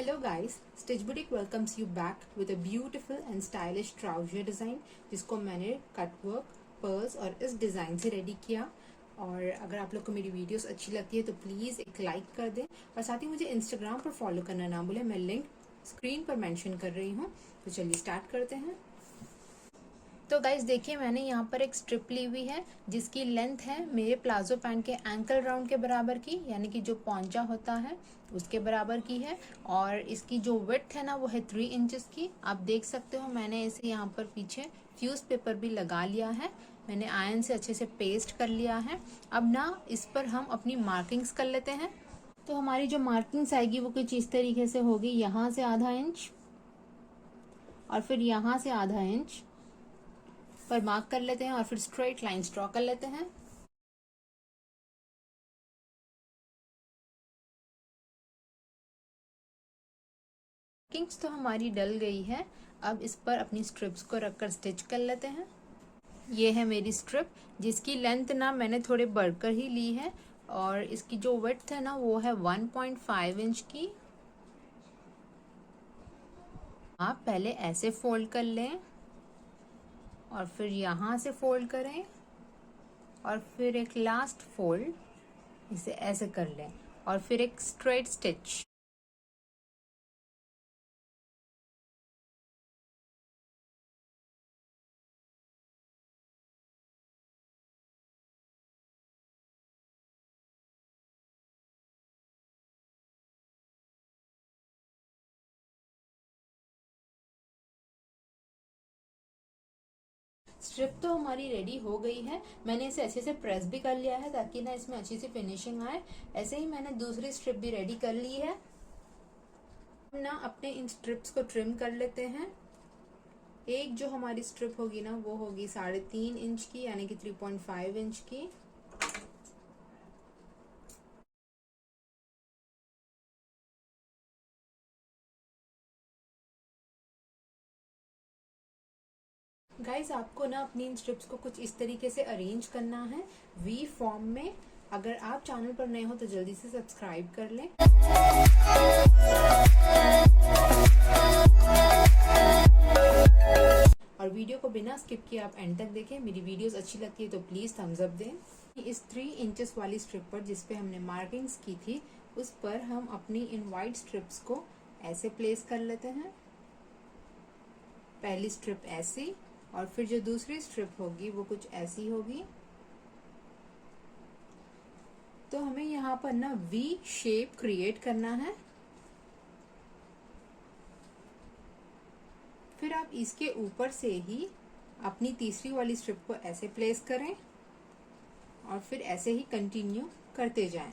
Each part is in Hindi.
Hello guys, Stitch Boutique welcomes you back with a beautiful and stylish trouser design जिसको मैंने कट वर्क, पर्ल्स और इस डिज़ाइन से रेडी किया। और अगर आप लोग को मेरी वीडियोस अच्छी लगती है तो प्लीज़ एक लाइक कर दें और साथ ही मुझे इंस्टाग्राम पर फॉलो करना ना भूलें। मैं लिंक स्क्रीन पर मेंशन कर रही हूँ। तो चलिए स्टार्ट करते हैं। तो गाइज देखिए, मैंने यहाँ पर एक स्ट्रिप ली हुई है जिसकी लेंथ है मेरे प्लाजो पैंट के एंकल राउंड के बराबर की, यानी कि जो पौंचा होता है उसके बराबर की है। और इसकी जो विड्थ है ना वो है 3 इंचेस की। आप देख सकते हो मैंने इसे यहाँ पर पीछे फ्यूज पेपर भी लगा लिया है। मैंने आयरन से अच्छे से पेस्ट कर लिया है। अब ना इस पर हम अपनी मार्किंग्स कर लेते हैं। तो हमारी जो मार्किंग्स आएगी वो कुछ इस तरीके से होगी, यहाँ से आधा इंच और फिर यहाँ से आधा इंच पर मार्क कर लेते हैं और फिर स्ट्रेट लाइंस ड्रॉ कर लेते हैं। मार्किंग्स तो हमारी डल गई है। अब इस पर अपनी स्ट्रिप्स को रखकर स्टिच कर लेते हैं। ये है मेरी स्ट्रिप जिसकी लेंथ ना मैंने थोड़े बढ़कर ही ली है और इसकी जो विड्थ है ना वो है 1.5 इंच की। आप पहले ऐसे फोल्ड कर लें और फिर यहाँ से फोल्ड करें और फिर एक लास्ट फोल्ड इसे ऐसे कर लें और फिर एक स्ट्रेट स्टिच। स्ट्रिप तो हमारी रेडी हो गई है। मैंने इसे अच्छे से प्रेस भी कर लिया है ताकि ना इसमें अच्छी सी फिनिशिंग आए। ऐसे ही मैंने दूसरी स्ट्रिप भी रेडी कर ली है। हम ना अपने इन स्ट्रिप्स को ट्रिम कर लेते हैं। एक जो हमारी स्ट्रिप होगी ना वो होगी 3.5 इंच की, यानी कि 3.5 इंच की। गाइज आपको ना अपनी इन स्ट्रिप्स को कुछ इस तरीके से अरेंज करना है वी फॉर्म में। अगर आप चैनल पर नए हो तो जल्दी से सब्सक्राइब कर लें। और वीडियो को बिना स्किप किए आप एंड तक देखें। मेरी वीडियोस अच्छी लगती है तो प्लीज थम्स अप दें। इस 3 इंचेस वाली स्ट्रिप पर जिस पे हमने मार्किंग्स की थी उस पर हम अपनी इन वाइट स्ट्रिप्स को ऐसे प्लेस कर लेते हैं। पहली स्ट्रिप ऐसी और फिर जो दूसरी स्ट्रिप होगी वो कुछ ऐसी होगी। तो हमें यहाँ पर ना वी शेप क्रिएट करना है। फिर आप इसके ऊपर से ही अपनी तीसरी वाली स्ट्रिप को ऐसे प्लेस करें और फिर ऐसे ही कंटिन्यू करते जाएं।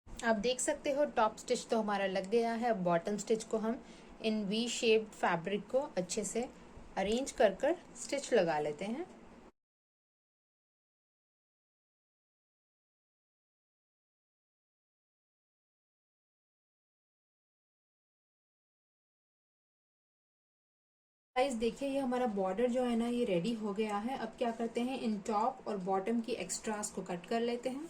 आप देख सकते हो टॉप स्टिच तो हमारा लग गया है। अब बॉटम स्टिच को हम इन वी शेप्ड फैब्रिक को अच्छे से अरेंज कर कर स्टिच लगा लेते हैं। गाइस देखिए, ये हमारा बॉर्डर जो है ना ये रेडी हो गया है। अब क्या करते हैं, इन टॉप और बॉटम की एक्स्ट्रास को कट कर लेते हैं।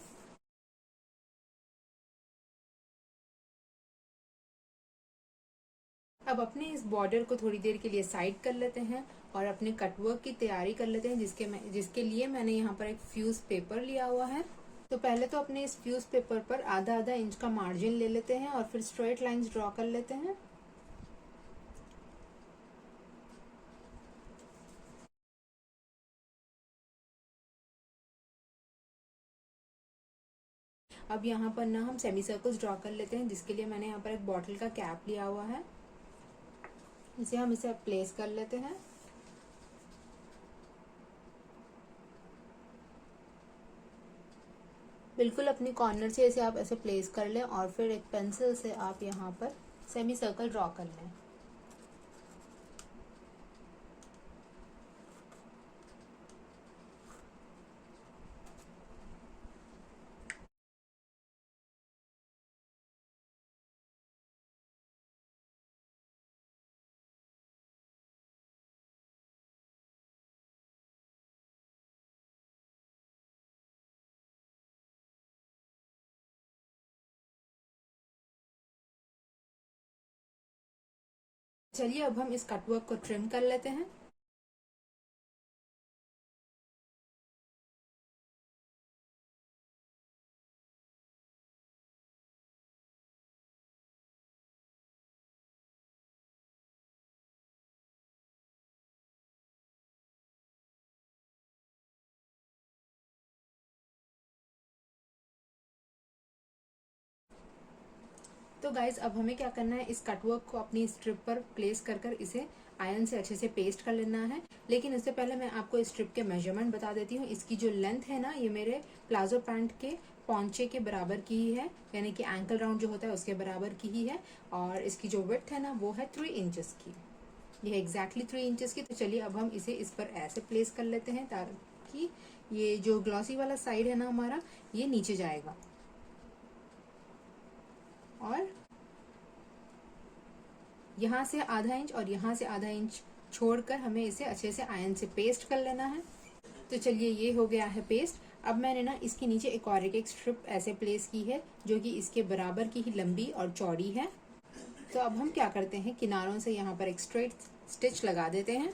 अब अपने इस बॉर्डर को थोड़ी देर के लिए साइड कर लेते हैं और अपने कटवर्क की तैयारी कर लेते हैं जिसके लिए मैंने यहाँ पर एक फ्यूज पेपर लिया हुआ है। तो पहले तो अपने इस फ्यूज पेपर पर आधा आधा इंच का मार्जिन ले लेते हैं और फिर स्ट्रेट लाइंस ड्रॉ कर लेते हैं। अब यहाँ पर ना हम सेमी सर्कल्स ड्रॉ कर लेते हैं, जिसके लिए मैंने यहाँ पर एक बॉटल का कैप लिया हुआ है। हम इसे प्लेस कर लेते हैं। बिल्कुल अपनी कॉर्नर से इसे आप ऐसे प्लेस कर लें और फिर एक पेंसिल से आप यहाँ पर सेमी सर्कल ड्रॉ कर लें। चलिए अब हम इस कटवर्क को ट्रिम कर लेते हैं। तो गाइज अब हमें क्या करना है, इस कटवर्क को अपनी स्ट्रिप पर प्लेस कर कर इसे आयरन से अच्छे से पेस्ट कर लेना है। लेकिन इससे पहले मैं आपको इस स्ट्रिप के मेजरमेंट बता देती हूँ। इसकी जो लेंथ है ना, ये मेरे प्लाजो पैंट के पौंचे के बराबर की ही है, यानी कि एंकल राउंड जो होता है उसके बराबर की ही है। और इसकी जो विड्थ है ना, वो है 3 इंचेस की। ये है एग्जैक्टली 3 इंचेस की। तो चलिए अब हम इसे इस पर ऐसे प्लेस कर लेते हैं ताकि ये जो ग्लॉसी वाला साइड है ना हमारा, ये नीचे जाएगा। और यहाँ से आधा इंच और यहाँ से आधा इंच छोड़कर हमें इसे अच्छे से आयरन से पेस्ट कर लेना है। तो चलिए ये हो गया है पेस्ट। अब मैंने ना इसके नीचे एक और एक स्ट्रिप ऐसे प्लेस की है जो कि इसके बराबर की ही लंबी और चौड़ी है। तो अब हम क्या करते हैं, किनारों से यहाँ पर एक स्ट्रेट स्टिच लगा देते हैं।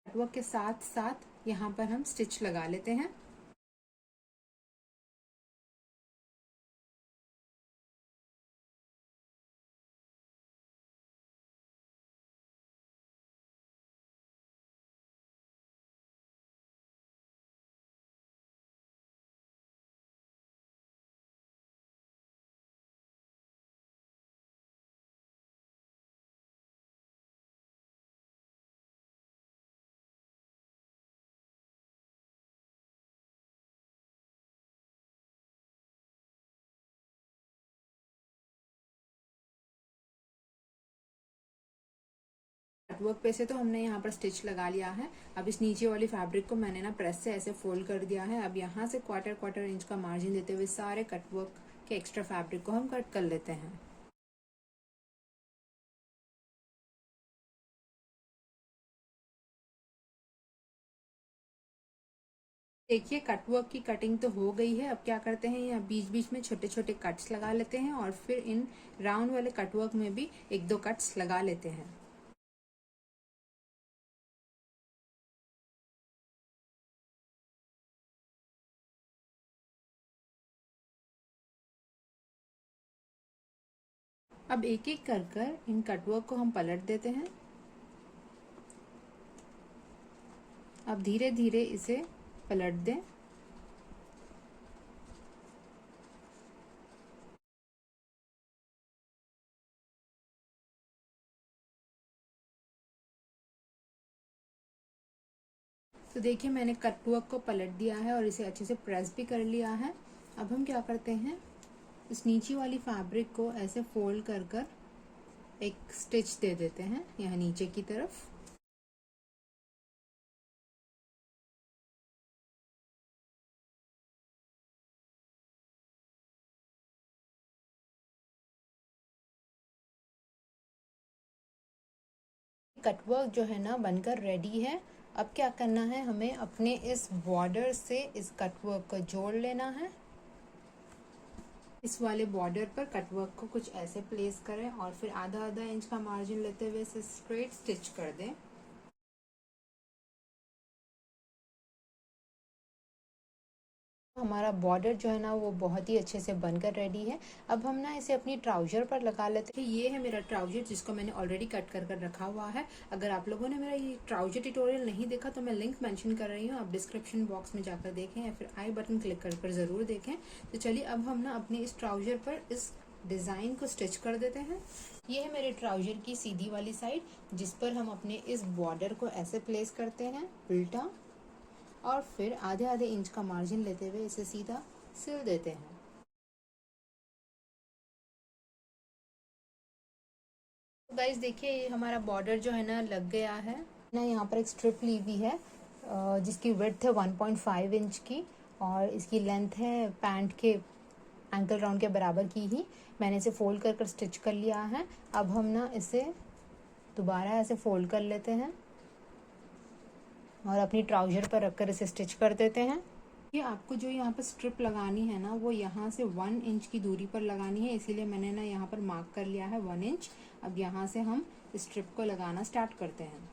कटवर्क के साथ साथ यहाँ पर हम स्टिच लगा लेते हैं। कटवर्क पे से तो हमने यहाँ पर स्टिच लगा लिया है। अब इस नीचे वाली फैब्रिक को मैंने ना प्रेस से ऐसे फोल्ड कर दिया है। अब यहाँ से क्वार्टर इंच का मार्जिन देते हुए सारे कटवर्क के एक्स्ट्रा फैब्रिक को हम कट कर लेते हैं। देखिए कटवर्क की कटिंग तो हो गई है। अब क्या करते हैं, यहाँ बीच बीच में छोटे छोटे कट्स लगा लेते हैं और फिर इन राउंड वाले कटवर्क में भी एक दो कट्स लगा लेते हैं। अब एक एक कर कर इन कटवर्क को हम पलट देते हैं। अब धीरे धीरे इसे पलट दें। तो देखिए मैंने कटवर्क को पलट दिया है और इसे अच्छे से प्रेस भी कर लिया है। अब हम क्या करते हैं, इस नीचे वाली फैब्रिक को ऐसे फोल्ड कर कर एक स्टिच दे देते हैं यहाँ नीचे की तरफ। कटवर्क जो है ना बनकर रेडी है। अब क्या करना है, हमें अपने इस बॉर्डर से इस कटवर्क को जोड़ लेना है। इस वाले बॉर्डर पर कटवर्क को कुछ ऐसे प्लेस करें और फिर आधा आधा इंच का मार्जिन लेते हुए इसे स्ट्रेट स्टिच कर दें। हमारा बॉर्डर जो है ना वो बहुत ही अच्छे से बनकर रेडी है। अब हम ना इसे अपनी ट्राउजर पर लगा लेते हैं। ये है मेरा ट्राउजर जिसको मैंने ऑलरेडी कट कर कर रखा हुआ है। अगर आप लोगों ने मेरा ये ट्राउजर ट्यूटोरियल नहीं देखा तो मैं लिंक मेंशन कर रही हूँ, आप डिस्क्रिप्शन बॉक्स में जाकर देखें या फिर आई बटन क्लिक कर ज़रूर देखें। तो चलिए अब हम ना अपने इस ट्राउजर पर इस डिज़ाइन को स्टिच कर देते हैं। ये है मेरे ट्राउजर की सीधी वाली साइड जिस पर हम अपने इस बॉर्डर को ऐसे प्लेस करते हैं उल्टा, और फिर आधे आधे इंच का मार्जिन लेते हुए इसे सीधा सिल देते हैं। तो गाइस देखिए ये हमारा बॉर्डर जो है ना लग गया है ना। यहाँ पर एक स्ट्रिप ली हुई है जिसकी विड्थ है 1.5 इंच की और इसकी लेंथ है पैंट के एंकल राउंड के बराबर की ही। मैंने इसे फोल्ड कर कर स्टिच कर लिया है। अब हम ना इसे दोबारा ऐसे फोल्ड कर लेते हैं और अपनी ट्राउजर पर रखकर इसे स्टिच कर देते हैं। ये आपको जो यहाँ पर स्ट्रिप लगानी है ना वो यहाँ से 1 इंच की दूरी पर लगानी है, इसीलिए मैंने ना यहाँ पर मार्क कर लिया है 1 इंच। अब यहाँ से हम स्ट्रिप को लगाना स्टार्ट करते हैं।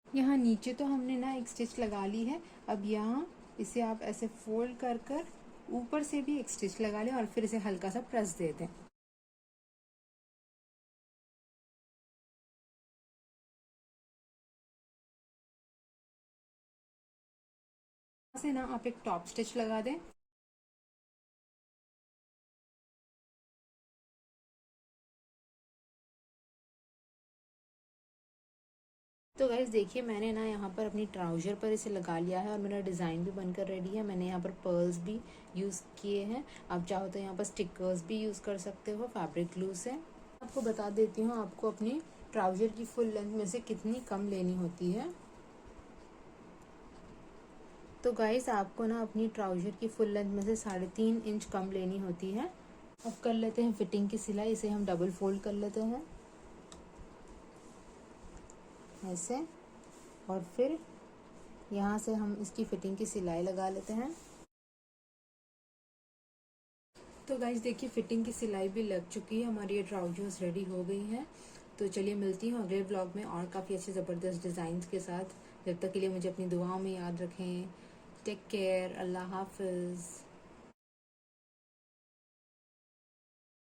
यहाँ नीचे तो हमने ना एक स्टिच लगा ली है। अब यहाँ इसे आप ऐसे फोल्ड कर कर ऊपर से भी एक स्टिच लगा लें और फिर इसे हल्का सा प्रेस दे दें। से ना आप एक टॉप स्टिच लगा दें। तो गाइज देखिए मैंने ना यहाँ पर अपनी ट्राउजर पर इसे लगा लिया है और मेरा डिज़ाइन भी बनकर रेडी है। मैंने यहाँ पर पर्ल्स भी यूज़ किए हैं। आप चाहो तो यहाँ पर स्टिकर्स भी यूज़ कर सकते हो फैब्रिक ग्लू से। आपको बता देती हूँ आपको अपनी ट्राउजर की फुल लेंथ में से कितनी कम लेनी होती है। तो गाइस आपको ना अपनी ट्राउजर की फुल लेंथ में से 3.5 इंच कम लेनी होती है। अब कर लेते हैं फिटिंग की सिलाई। इसे हम डबल फोल्ड कर लेते हैं ऐसे, और फिर यहाँ से हम इसकी फिटिंग की सिलाई लगा लेते हैं। तो गाइस देखिए फिटिंग की सिलाई भी लग चुकी है, हमारी ये ट्राउजर्स रेडी हो गई हैं। तो चलिए मिलती हूँ अगले ब्लॉग में और काफ़ी अच्छे ज़बरदस्त डिज़ाइंस के साथ। जब तक के लिए मुझे अपनी दुआओं में याद रखें। टेक केयर, अल्लाह हाफिज़।